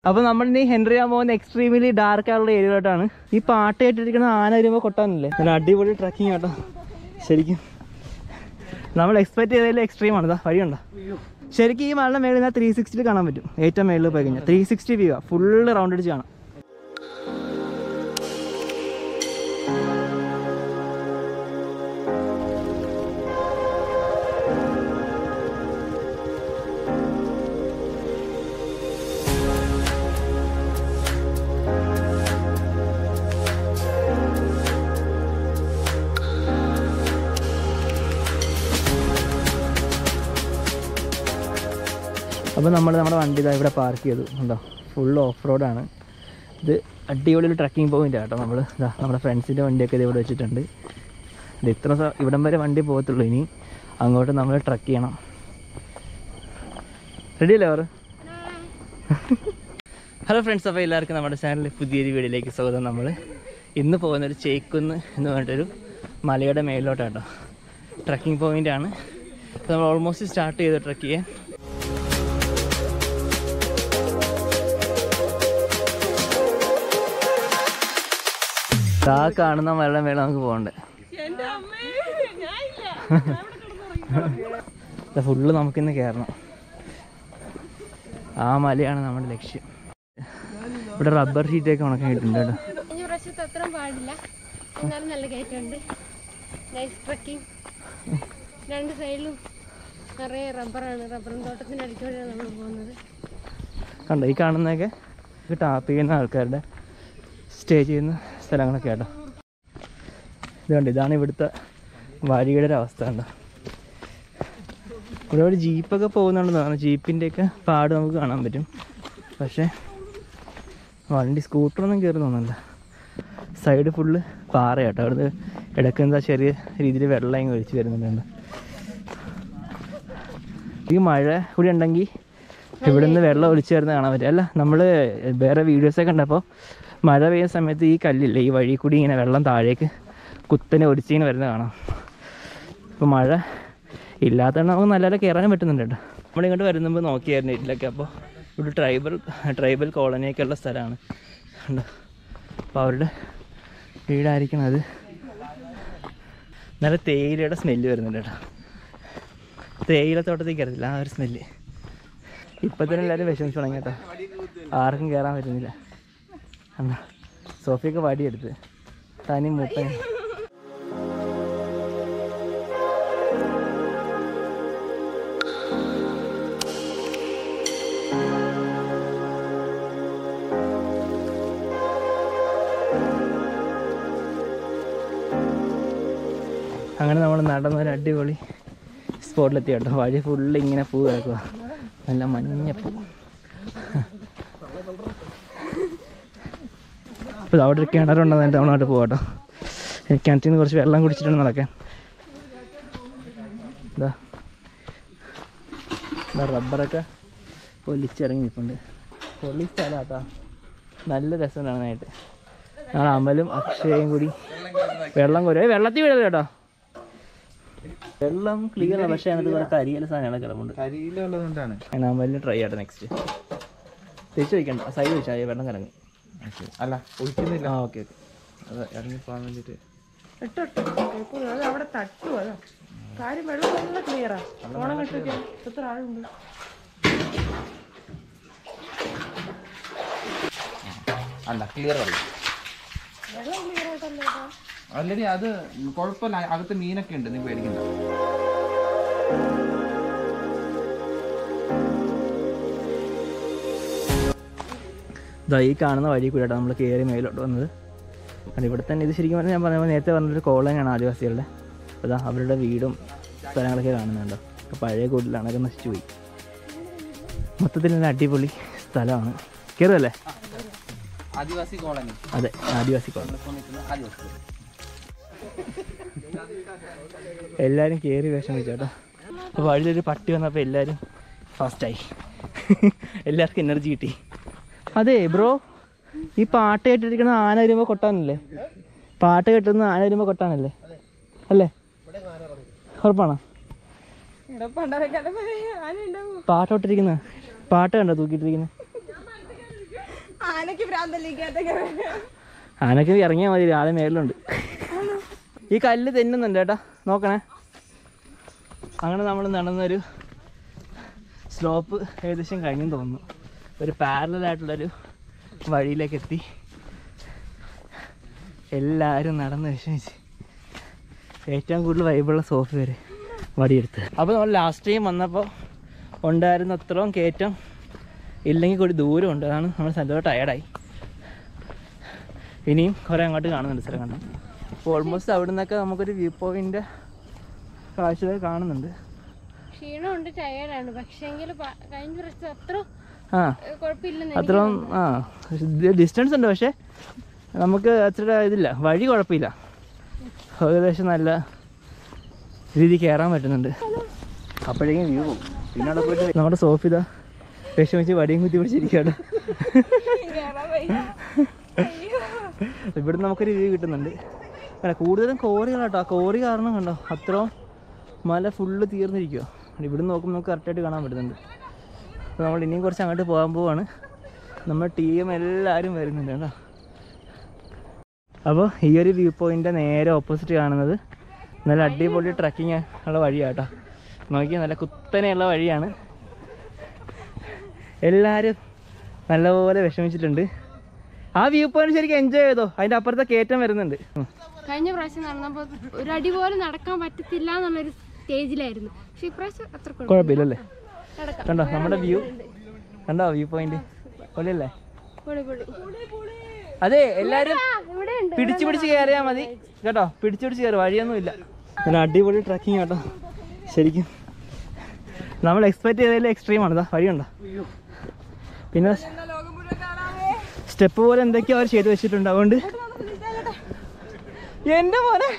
അപ്പോൾ നമ്മൾ ഇനി ഹെൻറിയാൻ പോകുന്ന എക്സ്ട്രീമിലി ഡാർക്ക് ആയിട്ടുള്ള ഏരിയയിലോട്ടാണ്. ഈ പാട്ട് കേട്ടിരിക്കുന്ന ആന വരുമ്പോൾ കൊട്ടാനല്ലേ, നല്ല അടിപൊളി ട്രക്കിങ് കേട്ടോ. ശരിക്കും നമ്മൾ എക്സ്പെക്ട് ചെയ്തതിൽ എക്സ്ട്രീമാണ്. ഇതാ വഴിയുണ്ടോ. ശരിക്കും ഈ മലയുടെ മേളിൽ നിന്ന് 360 കാണാൻ പറ്റും. ഏറ്റവും മേളിൽ പോയി കഴിഞ്ഞാൽ 360 വ്യൂ ആണ്, ഫുള്ള് റൗണ്ട് അടിച്ച് കാണാം. അപ്പോൾ നമ്മുടെ വണ്ടി ഇതാ ഇവിടെ പാർക്ക് ചെയ്തു. ഉണ്ടോ, ഫുൾ ഓഫ് റോഡാണ് ഇത്. അടിപൊളി ഒരു ട്രക്കിംഗ് പോയിൻ്റ് കേട്ടോ. നമ്മൾ ഇതാ നമ്മുടെ ഫ്രണ്ട്സിൻ്റെ വണ്ടിയൊക്കെ ഇത് ഇവിടെ വെച്ചിട്ടുണ്ട്. ഇത് ഇത്ര ഇവിടം വരെ വണ്ടി പോകത്തുള്ളൂ. ഇനി അങ്ങോട്ട് നമ്മൾ ട്രക്ക് ചെയ്യണം. റെഡിയല്ലേ അവർ? ഹലോ ഫ്രണ്ട്സ്, അപ്പോൾ എല്ലാവർക്കും നമ്മുടെ ചാനലിൽ പുതിയൊരു വീഡിയോയിലേക്ക് സ്വാഗതം. നമ്മൾ ഇന്ന് പോകുന്നൊരു ചേക്കുന്ന് എന്ന് പറഞ്ഞിട്ടൊരു മലയുടെ മേലോട്ടാട്ടോ. ട്രക്കിംഗ് പോയിൻ്റാണ്. അപ്പോൾ നമ്മൾ ഓൾമോസ്റ്റ് സ്റ്റാർട്ട് ചെയ്ത് ട്രക്ക് ചെയ്യാൻ. ആ കാണുന്ന മലയുടെ മേലെ നമുക്ക് പോകണ്ടേ. ഫുള്ള് നമുക്കിന്ന് കയറണം. ആ മലയാണ് നമ്മുടെ ലക്ഷ്യം. ഇവിടെ റബ്ബർ ഷീറ്റൊക്കെ ഉണക്കാൻ കിട്ടുന്നുണ്ട് കേട്ടോ. രണ്ട് സൈഡിലും നിറയെ റബ്ബറാണ്. റബ്ബറും തോട്ടത്തിൻ്റെ അടുത്തോടെയാണ് നമ്മൾ പോകുന്നത്. കണ്ടോ ഈ കാണുന്നതൊക്കെ ടാപ്പ് ചെയ്യുന്ന ആൾക്കാരുടെ സ്റ്റേ ചെയ്യുന്ന സ്ഥലങ്ങളൊക്കെ കേട്ടോ. ഇതുകൊണ്ട് ഇതാണ് ഇവിടുത്തെ വഴിയുടെ ഒരു അവസ്ഥ. ഉണ്ടോ, ഇവിടെ ഒരു ജീപ്പൊക്കെ പോകുന്നുണ്ടെന്ന് തോന്നുന്നു. ജീപ്പിൻ്റെയൊക്കെ പാട് നമുക്ക് കാണാൻ പറ്റും. പക്ഷേ വണ്ടി സ്കൂട്ടറൊന്നും കയറി തോന്നുന്നില്ല. സൈഡ് ഫുള്ള് പാറ കേട്ടോ. അവിടുന്ന് ഇടയ്ക്ക് എന്താ ചെറിയ രീതിയിൽ വെള്ളം ഇങ്ങനെ ഒഴിച്ച് വരുന്നുണ്ട്. ഈ മഴ കൂടി ഉണ്ടെങ്കിൽ ഇവിടെ നിന്ന് വെള്ളം ഒഴിച്ച് വരുന്നത് കാണാൻ പറ്റും. അല്ല, നമ്മൾ വേറെ വീഡിയോസൊക്കെ കണ്ടപ്പോൾ മഴ പെയ്യുന്ന സമയത്ത് ഈ കല്ലില്ലേ, ഈ വഴി കൂടി ഇങ്ങനെ വെള്ളം താഴേക്ക് കുത്തനെ ഒലിച്ചിങ്ങനെ വരുന്നത് കാണാം. ഇപ്പോൾ മഴ ഇല്ലാത്തതുകൊണ്ട് നമുക്ക് നല്ല കയറാനും പറ്റുന്നുണ്ട് കേട്ടോ. നമ്മളിങ്ങോട്ട് വരുമ്പോൾ നോക്കിയായിരുന്നു ഇതിലൊക്കെ. അപ്പോൾ ഇവിടെ ട്രൈബൽ കോളനിയൊക്കെ ഉള്ള സ്ഥലമാണ്. ഉണ്ടോ, അപ്പോൾ അവരുടെ വീടായിരിക്കണം അത്. നല്ല തേയിലയുടെ സ്മെല്ല് വരുന്നുണ്ട് കേട്ടോ. തേയിലത്തോട്ടത്തേക്ക് അറിയില്ല ആ ഒരു സ്മെല്ല്. ഇപ്പം തന്നെ എല്ലാവരും വിഷമിച്ച് തുടങ്ങി കേട്ടോ. ആർക്കും കയറാൻ പറ്റുന്നില്ല. എന്നാ സോഫിയൊക്കെ വടിയെടുത്ത് തനി മുട്ട. അങ്ങനെ നമ്മൾ നടന്നൊരു അടിപൊളി സ്പോട്ടിലെത്തി കേട്ടോ. വഴി ഫുള്ള് ഇങ്ങനെ പൂ കിടക്കുക, നല്ല മഞ്ഞപ്പൂ. അപ്പോൾ അവിടെ ഒരു കിണറുണ്ടെന്ന് പറഞ്ഞിട്ട് നമ്മളോട്ട് പോകാട്ടോ. കിണറ്റിൽ നിന്ന് കുറച്ച് വെള്ളം കുടിച്ചിട്ടാണ് നടക്കാൻ. എന്താ റബ്ബറൊക്കെ പൊലിച്ചിറങ്ങി നിൽപ്പുണ്ട്. പൊള്ളി സ്ഥലമാട്ടോ. നല്ല രസം കാണാനായിട്ട്. ഞങ്ങൾ അമലും അക്ഷയയും കൂടി വെള്ളം കോരി വെള്ളത്തിൽ വീഴരുത് കേട്ടോ. വെള്ളം ക്ലിയർ ആണ്, പക്ഷേ അതിനകത്ത് കുറേ കരിയില സാധനങ്ങളൊക്കെ കിടപ്പുണ്ട്. കരിയിലുള്ളതുകൊണ്ടാണ് അമലിന് ട്രൈ ആട്ടെ. നെക്സ്റ്റ് തിരിച്ച് വയ്ക്കണ്ട, സൈഡ് വെച്ചാൽ വെള്ളം കറങ്ങും. അല്ല ഒഴിക്കുന്നില്ല. ആ ഓക്കെ ഓക്കെ. അത് ഇറങ്ങി പോകാൻ വേണ്ടിയിട്ട് അവിടെ തട്ടു. അതോ കാര്യം വെള്ളം നല്ല ക്ലിയറാ. ഓണം കെട്ടൊക്കെ എത്ര ആളുണ്ട്. അല്ല ക്ലിയർ വെള്ളം ക്ലിയർ ആയിട്ടല്ലേ ഓൾറെഡി. അത് കുഴപ്പമില്ല, അകത്ത് മീനൊക്കെ ഉണ്ട്, നീ പേടിക്കണ്ട. ഇതാ ഈ കാണുന്ന വഴി കൂടെയാണ് നമ്മൾ കയറി മേലോട്ട് വന്നത്. അത് ഇവിടെ തന്നെ ഇത് ശരിക്കും പറഞ്ഞാൽ ഞാൻ പറഞ്ഞ നേരത്തെ പറഞ്ഞൊരു കോളനിയാണ് ആദിവാസികളുടെ. അതാ അവരുടെ വീടും സ്ഥലങ്ങളൊക്കെ കാണുന്നുണ്ടോ. പഴയ കൂടുതലാണ്, അതൊക്കെ നശിച്ചു പോയി. മൊത്തത്തിൽ നല്ല അടിപൊളി സ്ഥലമാണ്. കയറുമല്ലേ? ആദിവാസി കോളനി. അതെ, ആദിവാസി കോളനി. എല്ലാവരും കയറി വിഷമിച്ചു കേട്ടോ. അപ്പോൾ വഴിയിലൊരു പട്ടി വന്നപ്പോൾ എല്ലാവരും ഫാസ്റ്റായി. എല്ലാവർക്കും എനർജി കിട്ടി. അതെ ബ്രോ, ഈ പാട്ട് കേട്ടിരിക്കുന്ന ആന വരുമ്പോൾ കൊട്ടാനല്ലേ? പാട്ട് കേട്ടുന്ന ആന വരുമ്പോൾ കൊട്ടാനല്ലേ? അല്ലേ? ഉറപ്പാണോ? പാട്ടോട്ടിരിക്കുന്ന പാട്ട് കണ്ടോ തൂക്കിയിട്ടിരിക്കുന്നത്? ആനക്ക് ഇറങ്ങിയാൽ മതി, ആളെ മേളിലുണ്ട്. ഈ കല്ല് തെന്നുന്നുണ്ട് കേട്ടാ, നോക്കണേ. അങ്ങനെ നമ്മൾ നടന്നൊരു സ്ലോപ്പ് ഏകദേശം കഴിഞ്ഞെന്ന് തോന്നുന്നു. ഒരു പാരലായിട്ടുള്ളൊരു വഴിയിലേക്ക് എത്തി. എല്ലാവരും നടന്ന് വിഷമിച്ച് ഏറ്റവും കൂടുതൽ വൈബുള്ള സോഫ വരെ വടിയെടുത്ത്. അപ്പോൾ നമ്മൾ ലാസ്റ്റ് ടൈം വന്നപ്പോൾ ഉണ്ടായിരുന്ന അത്രയും കയറ്റം ഇല്ലെങ്കിൽ കൂടി ദൂരമുണ്ട്. അതാണ് നമ്മൾ നല്ലപോലെ ടയർഡായി. ഇനിയും കുറേ അങ്ങോട്ട് കാണുന്നുണ്ട് സ്ഥലം കണ്ടു. അപ്പോൾ ഓൾമോസ്റ്റ് അവിടെ നിന്നൊക്കെ നമുക്കൊരു വ്യൂ പോയിൻ്റ് കാഴ്ചകൾ കാണുന്നുണ്ട്. ക്ഷീണമുണ്ട്, ടയർഡാണ്. പക്ഷേങ്കിൽ കഴിഞ്ഞ പ്രാവശ്യം അത്രയും ഡിസ്റ്റൻസ് ഉണ്ട്. പക്ഷേ നമുക്ക് അത്ര ഇതില്ല, വഴി കുഴപ്പമില്ല. ഏകദേശം നല്ല രീതിയിൽ കയറാൻ പറ്റുന്നുണ്ട്. അപ്പോഴേക്കും വ്യൂ പോകും. പിന്നെ അവിടെ പോയിട്ട് നമ്മുടെ സോഫിത വിഷമിച്ച് വടിയും കുത്തി പിടിച്ചിരിക്കുകയാണ്. ഇവിടുന്ന് നമുക്കൊരു വ്യൂ കിട്ടുന്നുണ്ട്. അല്ല, കൂടുതലും കോറികളാട്ടോ. ആ കോറി കാരണം കണ്ടോ അത്രയും മല ഫുള്ള് തീർന്നിരിക്കുക. ഇവിടുന്ന് നോക്കുമ്പോൾ നമുക്ക് കറക്റ്റായിട്ട് കാണാൻ പറ്റുന്നുണ്ട്. അപ്പോൾ നമ്മൾ ഇനിയും കുറച്ച് അങ്ങോട്ട് പോകാൻ പോവാണ്. നമ്മുടെ ടീം എല്ലാവരും വരുന്നുണ്ട് കേട്ടോ. അപ്പോൾ ഈ ഒരു വ്യൂ പോയിൻ്റ് നേരെ ഓപ്പോസിറ്റ് കാണുന്നത് നല്ല അടിപൊളി ട്രക്കിങ് ഉള്ള വഴിയാണ് കേട്ടോ. നോക്കിയാൽ നല്ല കുത്തനെയുള്ള വഴിയാണ്. എല്ലാവരും നല്ലപോലെ വിഷമിച്ചിട്ടുണ്ട്. ആ വ്യൂ പോയിന്റ് ശരിക്കും എൻജോയ് ചെയ്തോ. അതിൻ്റെ അപ്പുറത്തെ കയറ്റം വരുന്നുണ്ട്. കഴിഞ്ഞ പ്രാവശ്യം നടന്നപ്പോൾ ഒരു അടി പോലും നടക്കാൻ പറ്റത്തില്ല എന്നുള്ളൊരു സ്റ്റേജിലായിരുന്നു. പക്ഷെ ഇപ്രാവശ്യം അത്ര കുഴപ്പമില്ലല്ലേ? കണ്ടോ നമ്മുടെ വ്യൂ, കണ്ടോ വ്യൂ പോയിന്റ് പൊളിയല്ലേ? അതെ, എല്ലാരും പിടിച്ചു പിടിച്ച് കയറിയാൽ മതി കേട്ടോ. പിടിച്ചു പിടിച്ച് കയറി, വഴിയൊന്നുമില്ല. നല്ല അടിപൊളി ട്രക്കിങ് കേട്ടോ. ശരിക്കും നമ്മൾ എക്സ്പെക്ട് ചെയ്തതിൽ എക്സ്ട്രീമാണ്. ഇതാ വഴിയുണ്ടോ? പിന്നെ സ്റ്റെപ്പ് പോലെ എന്തൊക്കെയോ അവർ ചെയ്ത് വെച്ചിട്ടുണ്ട്. അതുകൊണ്ട് എൻ്റെ മോനെ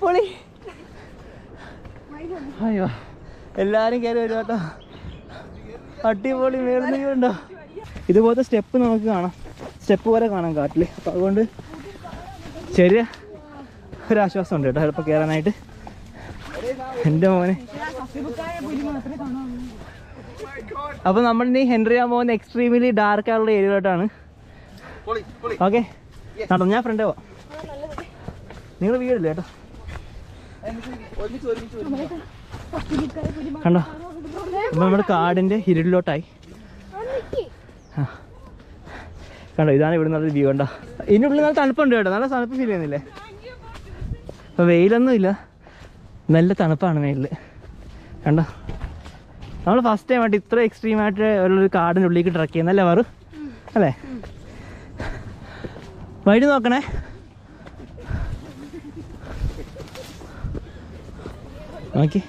പൊളി. അയ്യോ, എല്ലാവരും കയറി വരും കേട്ടോ. അടിപൊളി. മേളുന്നുണ്ടോ? ഇതുപോലത്തെ സ്റ്റെപ്പ് നമുക്ക് കാണാം, സ്റ്റെപ്പ് പോലെ കാണാം കാട്ടിൽ. അപ്പോൾ അതുകൊണ്ട് ചെറിയ ഒരാശ്വാസം ഉണ്ട് കേട്ടോ ചിലപ്പോൾ കയറാനായിട്ട്. എൻ്റെ മോനെ. അപ്പോൾ നമ്മളിനി ഹെൻറി ചെയ്യാൻ പോകുന്ന എക്സ്ട്രീമിലി ഡാർക്ക് ആയിട്ടുള്ള ഏരിയയിലോട്ടാണ്. ഓക്കെ, നടന്നു. ഞാൻ ഫ്രണ്ടേ പോവാം. നിങ്ങൾ വീടില്ല കേട്ടോ. കണ്ടോ, അപ്പോൾ നമ്മുടെ കാടിൻ്റെ ഇരുളിലോട്ടായി. കണ്ടോ, ഇതാണ് ഇവിടെ നിന്നൊരു വ്യൂ. കണ്ടോ, ഇതിനുള്ളിൽ നല്ല തണുപ്പുണ്ട് കേട്ടോ. നല്ല തണുപ്പ് ഫീൽ ചെയ്യുന്നില്ലേ? അപ്പോൾ വെയിലൊന്നും ഇല്ല, നല്ല തണുപ്പാണ് മേലിൽ. കണ്ടോ, നമ്മൾ ഫസ്റ്റ് ടൈം ആയിട്ട് ഇത്ര എക്സ്ട്രീമായിട്ട് ഉള്ളൊരു കാടിൻ്റെ ഉള്ളിലേക്ക് ട്രക്ക് ചെയ്യുന്നല്ലേ വേറെ അല്ലേ? വഴി നോക്കണേ. നോക്കി,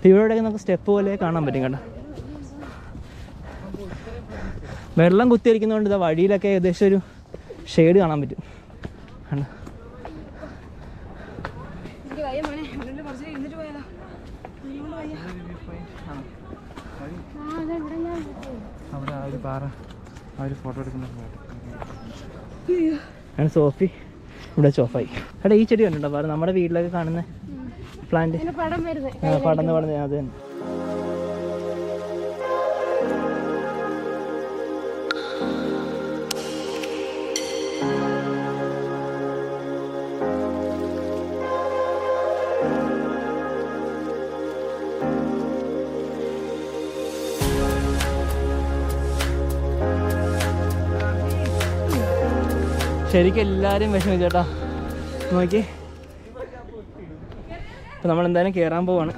ഇവിടെയൊക്കെ നമുക്ക് സ്റ്റെപ്പ് പോലെ കാണാൻ പറ്റും കേട്ടോ. വെള്ളം കുത്തിയിരിക്കുന്നതുകൊണ്ട് ഇതാ വഴിയിലൊക്കെ ഏകദേശം ഒരു ഷെയ്ഡ് കാണാൻ പറ്റും. കണ്ടോ, അവിടെ ആ ഒരു പാറ, ആ ഒരു ഫോട്ടോ എടുക്കുന്ന ആണ് സോഫി. ഇവിടെ ചോഫായി. എടാ, ഈ ചെടി കണ്ടിട്ടുണ്ടോ? പാറ നമ്മുടെ വീട്ടിലൊക്കെ കാണുന്ന പ്ലാന്റ്. പടന്ന് അത് തന്നെ. ശരിക്കും എല്ലാവരും വിഷമിച്ചേട്ടാ. നോക്കി, അപ്പോൾ നമ്മളെന്തായാലും കയറാൻ പോവാണ്.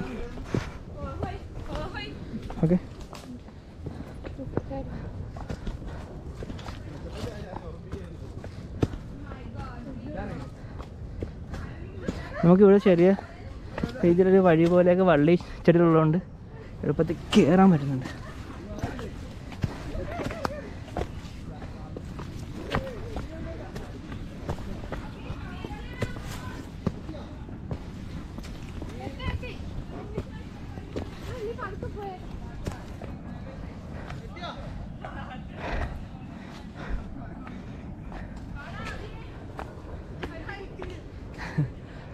ഓക്കെ, നമുക്കിവിടെ ചെറിയ രീതിയിലൊരു വഴി പോലെയൊക്കെ വള്ളി ചെടികളുള്ളതുകൊണ്ട് എളുപ്പത്തിൽ കയറാൻ പറ്റുന്നുണ്ട്.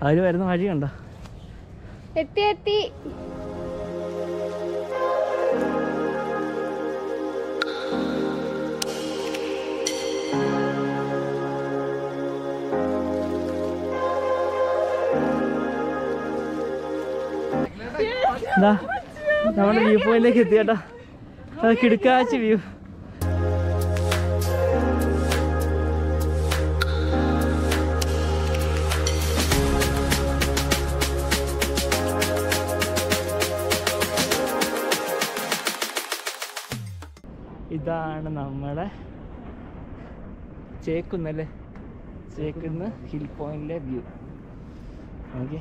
അതിൽ വരുന്ന വഴി കണ്ടോ? എത്തി. എന്താ നമ്മുടെ വ്യൂ പോയിന്റിലേക്ക് എത്തി കേട്ടോ. അത് കിടക്കാച്ച വ്യൂ. ഇതാണ് നമ്മുടെ ചേക്കുന്നല്ലേ, ചേക്കുന്ന് ഹിൽ പോയിന്റിലെ വ്യൂ. ഓക്കെ,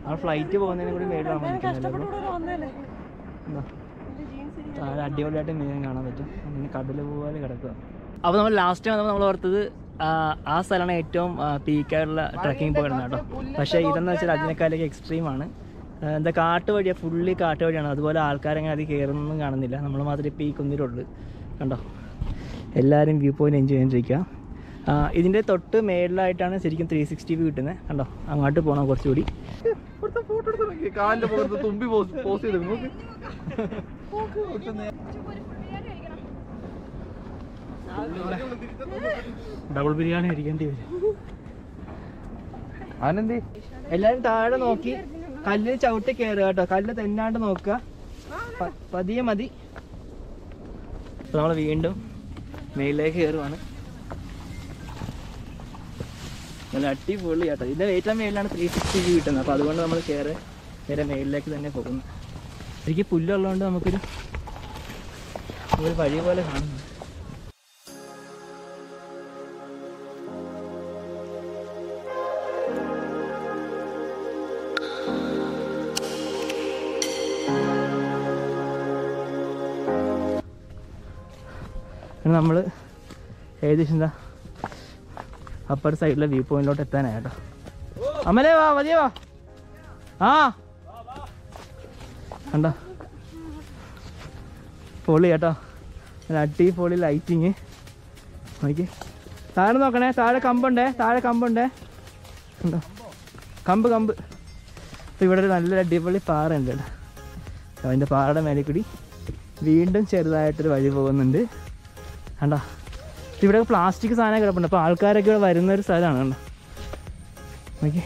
ആ ഫ്ലൈറ്റ് പോകുന്നതിനെ കൂടി മേളിലാണ് താഴെ അടിപൊളിയായിട്ട് മീൻ കാണാൻ പറ്റും. അങ്ങനെ കടൽ പോലെ കിടക്കുക. അപ്പോൾ നമ്മൾ ലാസ്റ്റ് വന്നപ്പോൾ നമ്മൾ ഓർത്തത് ആ സ്ഥലമാണ് ഏറ്റവും പീക്കായിട്ടുള്ള ട്രക്കിംഗ് പോയിടുന്നത് കേട്ടോ. പക്ഷേ ഇതെന്ന് വെച്ചാൽ അതിനേക്കാളൊക്കെ എക്സ്ട്രീമാണ്. എന്താ കാട്ട് വഴിയാണ്, ഫുള്ളി കാട്ട് വഴിയാണ്. അതുപോലെ ആൾക്കാരങ്ങനെ അത് കയറുന്നൊന്നും കാണുന്നില്ല. നമ്മൾ മാത്രമേ ഇപ്പോൾ ഈ കുന്നിലുള്ളൂ കണ്ടോ. എല്ലാവരും വ്യൂ പോയിന്റ് എൻജോയ് ചെയ്തിരിക്കുക. ഇതിൻ്റെ തൊട്ട് മേളിലായിട്ടാണ് ശരിക്കും 360 വ്യൂ കിട്ടുന്നത് കണ്ടോ. അങ്ങോട്ട് പോകണം കുറച്ചുകൂടി. ഡബിൾ ബിരിയാണി കഴിക്കേണ്ടി വരും. ആനന്ദി എല്ലാവരും താഴെ നോക്കി കല്ലിൽ ചവിട്ടി കയറുക കേട്ടോ. കല്ല് തെന്നാണ്ട് നോക്കുക, പതിയെ മതി. അപ്പോൾ നമ്മൾ വീണ്ടും മേളിലേക്ക് കയറുവാണ്. നല്ല അടിപൊളി കേട്ടോ. ഇതിൻ്റെ ഏറ്റവും മേളിലാണ് 360 വ്യൂ കിട്ടുന്നത്. അപ്പോൾ അതുകൊണ്ട് നമ്മൾ നേരെ മേളിലേക്ക് തന്നെ പോകുന്നു. ശരിക്കും പുല്ലുള്ളതുകൊണ്ട് നമുക്കൊരു വഴി പോലെ കാണുന്നു. നമ്മൾ ഏകദേശം എന്താ അപ്പർ സൈഡിലെ വ്യൂ പോയിന്റിലോട്ട് എത്താനായി കേട്ടോ. അമലേ വാ, മതിയേ വാ. ആ കണ്ടോ, പൊളി കേട്ടോ. അടിപൊളി ലൈറ്റിങ്. നോക്കി താഴെ നോക്കണേ, താഴെ കമ്പുണ്ടേ, കണ്ടോ കമ്പ്. അപ്പോൾ ഇവിടെ ഒരു നല്ലൊരു അടിപൊളി പാറ ഉണ്ട് കേട്ടോ. അതിൻ്റെ പാറയുടെ മേലെ കൂടി വീണ്ടും ചെറുതായിട്ടൊരു വഴി പോകുന്നുണ്ട് കണ്ടോ. ഇവിടെ പ്ലാസ്റ്റിക് സാധനം കിടപ്പുണ്ട്. അപ്പോൾ ആൾക്കാരൊക്കെ ഇവിടെ വരുന്നൊരു സ്ഥലമാണ് കണ്ടോ. ഓക്കെ,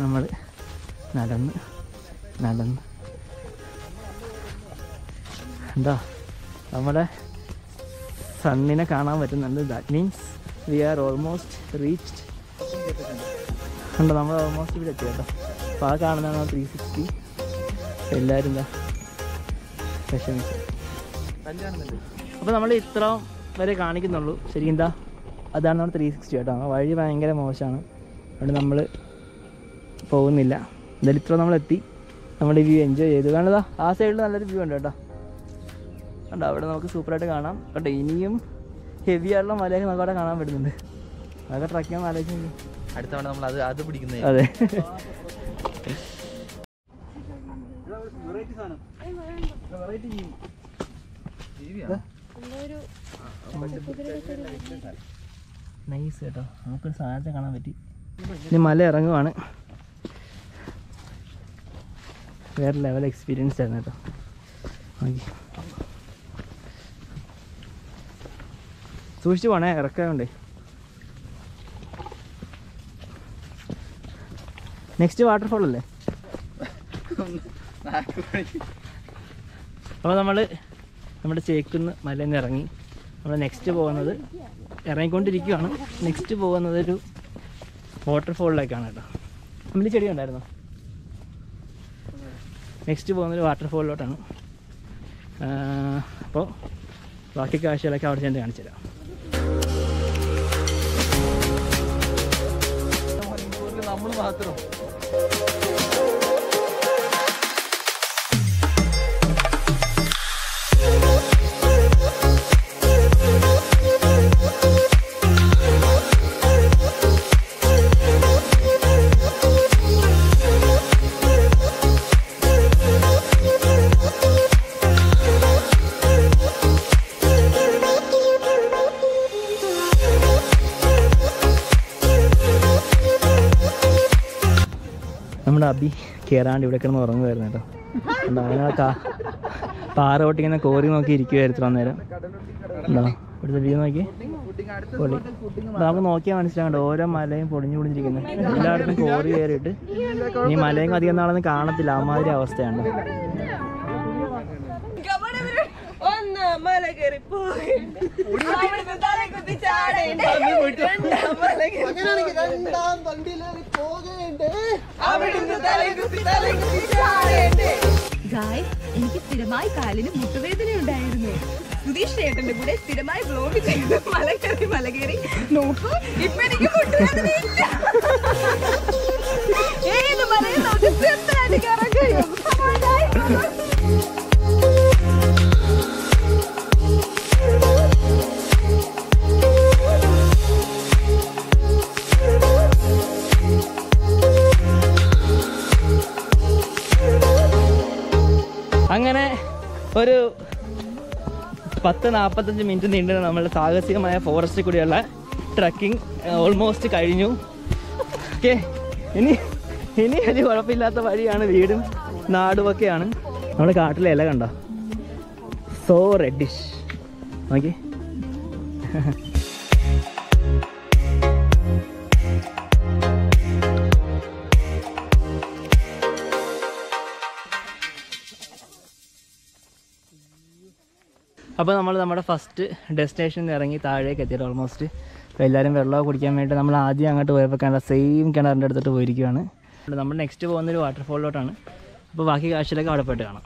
നമ്മൾ നടന്ന് എന്താ നമ്മുടെ സണ്ണിനെ കാണാൻ പറ്റുന്നുണ്ട്. That means we are almost reached കണ്ടോ. നമ്മൾ ഓൾമോസ്റ്റ് ഇവിടെ എത്തി കേട്ടോ. അപ്പോൾ ആ കാണുന്നതാണ് 360. എല്ലാവരും എന്താ വിഷമിച്ചു. അപ്പോൾ നമ്മൾ ഇത്ര വരെ കാണിക്കുന്നുള്ളൂ. ശരി, എന്താ അതാണ് നമ്മൾ 360 കേട്ടോ. വഴി ഭയങ്കര മോശമാണ്, അതുകൊണ്ട് നമ്മൾ പോകുന്നില്ല. എന്തായാലും ഇത്ര നമ്മളെത്തി, നമ്മുടെ വ്യൂ എൻജോയ് ചെയ്തു. കാണുക ആ സൈഡിൽ നല്ലൊരു വ്യൂ ഉണ്ട് കേട്ടോ. കണ്ടോ, അവിടെ നമുക്ക് സൂപ്പറായിട്ട് കാണാം കേട്ടോ. ഇനിയും ഹെവി ആയിട്ടുള്ള മലയൊക്കെ നമുക്ക് അവിടെ കാണാൻ പറ്റുന്നുണ്ട്. അതൊക്കെ ട്രക്ക് ചെയ്യാൻ ആലോചിച്ചു. അടുത്ത തവണ നമ്മൾ അത് പിടിക്കുന്നത്. അതെ, നൈസ് കേട്ടോ. നമുക്കൊരു സാധനത്തെ കാണാൻ പറ്റി. ഇനി മല ഇറങ്ങുവാണ്. വേറെ ലെവൽ എക്സ്പീരിയൻസ് ആയിരുന്നു കേട്ടോ. ഓക്കെ, സൂക്ഷിച്ച് പോണേ, ഇറക്കാറുണ്ടേ. നെക്സ്റ്റ് വാട്ടർഫോൾ അല്ലേ. അപ്പോൾ നമ്മൾ നമ്മുടെ ചേക്കുന്ന് മലയിൽ നിന്ന് ഇറങ്ങി. നമ്മൾ നെക്സ്റ്റ് പോകുന്നത് ഇറങ്ങിക്കൊണ്ടിരിക്കുകയാണ്. നെക്സ്റ്റ് പോകുന്നത് ഒരു വാട്ടർഫോളിലേക്കാണ് കേട്ടോ. നമ്മൾ ചെടി ഉണ്ടായിരുന്നോ? നെക്സ്റ്റ് പോകുന്നൊരു വാട്ടർഫോളിലോട്ടാണ്. അപ്പോൾ ബാക്കി കാഴ്ചകളൊക്കെ അവിടെ ചെന്ന് കാണിച്ചു തരാം. നമ്മൾ മാത്രം നമ്മുടെ അബി കയറാണ്ട് ഇവിടെ കിടന്ന് ഉറങ്ങുമായിരുന്നു കേട്ടോ. അങ്ങനെ പാറ പൊട്ടിങ്ങനെ കോറി നോക്കി ഇരിക്കുമായിരുന്നു അന്നേരം. ഉണ്ടോ ഇവിടുത്തെ വ്യൂ നോക്കി. നമുക്ക് നോക്കിയാൽ മനസ്സിലാകണ്ട ഓരോ മലയും പൊടിഞ്ഞു പൊടിഞ്ഞിരിക്കുന്നത്. എല്ലായിടത്തും കോറി കയറിയിട്ട് ഈ മലയും അധികം നാളൊന്നും കാണത്തില്ല, അമാതിരി അവസ്ഥയാണ്. എനിക്ക് സ്ഥിരമായി കാലിന് മുട്ടുവേദന ഉണ്ടായിരുന്നു. സുധീഷ് ചേട്ടന്റെ കൂടെ സ്ഥിരമായി വ്ലോഗ് ചെയ്ത് മലകേറി നോക്കൂ, ഇപ്പൊ എനിക്ക് മുട്ടുവേദനയില്ല. ഏത് മലയും നമുക്ക് തീർച്ചയായിട്ടും കയറാൻ കഴിയും. അങ്ങനെ ഒരു 10-45 മിനിറ്റ് നീണ്ടുന്ന നമ്മളുടെ സാഹസികമായ ഫോറസ്റ്റിൽ കൂടിയുള്ള ട്രക്കിംഗ് ഓൾമോസ്റ്റ് കഴിഞ്ഞു. ഓക്കെ, ഇനി വലിയ കുഴപ്പമില്ലാത്ത വഴിയാണ്, വീടും നാടുമൊക്കെയാണ്. നമ്മുടെ കാട്ടിലെ ഇല കണ്ടോ, സോ റെഡിഷ്. ഓക്കെ, അപ്പോൾ നമ്മൾ നമ്മുടെ ഫസ്റ്റ് ഡെസ്റ്റിനേഷനിൽ ഇറങ്ങി താഴേക്ക് എത്തിയിട്ട് ഓൾമോസ്റ്റ്. അപ്പോൾ എല്ലാവരും വെള്ളമൊക്കെ കുടിക്കാൻ വേണ്ടി നമ്മൾ ആദ്യം അങ്ങോട്ട് പോയപ്പോൾ കണ്ട സെയിം കിണറിൻ്റെ അടുത്തോട്ട് പോയിരിക്കുകയാണ്. നമ്മൾ നെക്സ്റ്റ് പോകുന്നൊരു വാട്ടർഫോളിലോട്ടാണ്. അപ്പോൾ ബാക്കി കാഴ്ചയിലൊക്കെ അവിടെ പോയിട്ട് കാണാം.